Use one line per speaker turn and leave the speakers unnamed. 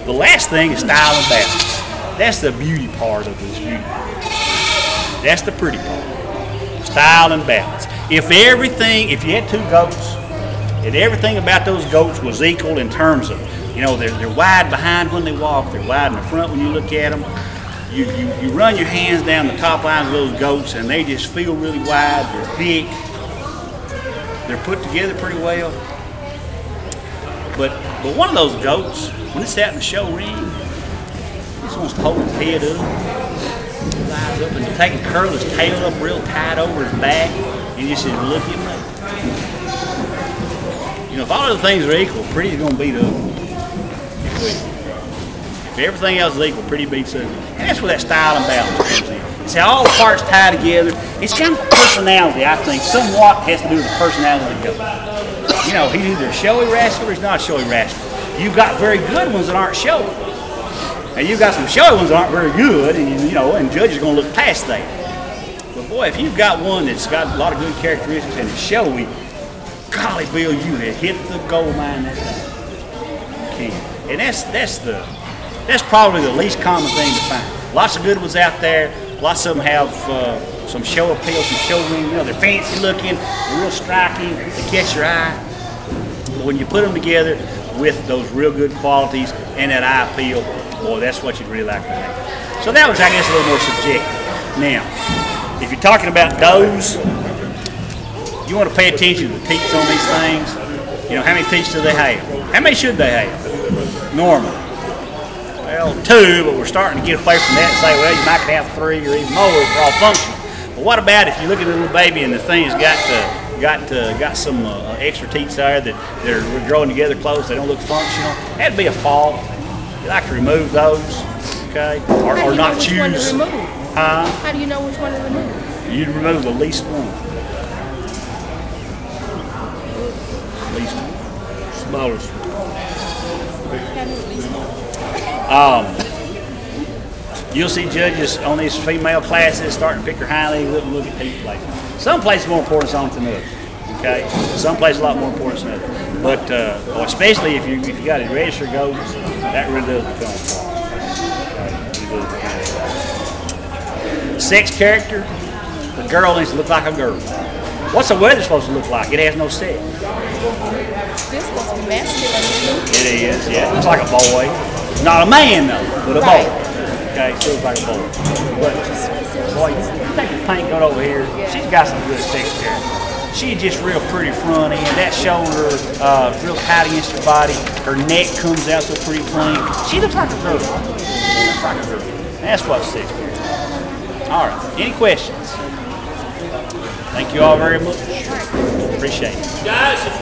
The last thing is style and balance. That's the beauty part of this beauty. That's the pretty part. Style and balance. If you had 2 goats, and everything about those goats was equal in terms of, you know, they're wide behind when they walk, they're wide in the front when you look at them. You run your hands down the top lines of those goats and they just feel really wide, they're thick, they're put together pretty well. But one of those goats, when it's out in the show ring, he just wants to hold his head up, lies up, and take and curl his tail up real tight over his back, and just says, look at me. You know, if all other things are equal, pretty's going to beat ugly. If everything else is equal, pretty beats ugly. And that's where that style and balance comes in. It's how all the parts tie together. It's kind of personality, I think, somewhat has to do with the personality of the goat. You know, he's either a showy rascal or he's not a showy rascal. You've got very good ones that aren't showy. And you've got some showy ones that aren't very good, and you know, and judges are going to look past that. But boy, if you've got one that's got a lot of good characteristics and it's showy, golly, Bill, you have hit the gold mine that time. And that's probably the least common thing to find. Lots of good ones out there. Lots of them have some show appeal, some show ring. You know, they're fancy looking, they're real striking, they catch your eye. But when you put them together with those real good qualities and that eye appeal, boy, that's what you'd really like to have. So that was, I guess, a little more subjective. Now, if you're talking about does, you want to pay attention to the teats on these things. You know, how many teats do they have? How many should they have? Normally. Well, 2, but we're starting to get away from that and say, well, you might have 3 or even more for all functional. But what about if you look at the little baby and the thing's got some extra teats there that they're growing together close, they don't look functional? That'd be a fault. You like to remove those, okay, or not choose.
How do you know which one to remove?
You'd remove the least one. Least one. Smallest one. You'll see judges on these female classes starting to pick their hind legs up and look at teeth places. Some places more important than others. Okay, some places a lot more important than others. But especially if you got a registered goats, that really does become a problem. Okay, sex character, the girl needs to look like a girl. What's the weather supposed to look like? It has no sex.
This supposed to be masculine.
It is, yeah. It looks like a boy. Not a man though, but a boy. Okay, still looks like a boy. But boy, take the pink goat over here. She's got some good sex character. She's just real pretty front end. That shoulder real tight against her body. Her neck comes out so pretty clean. She looks like a girl. She looks like a girl. That's what sex character. All right. Any questions? Thank you all very much. Appreciate it. Guys.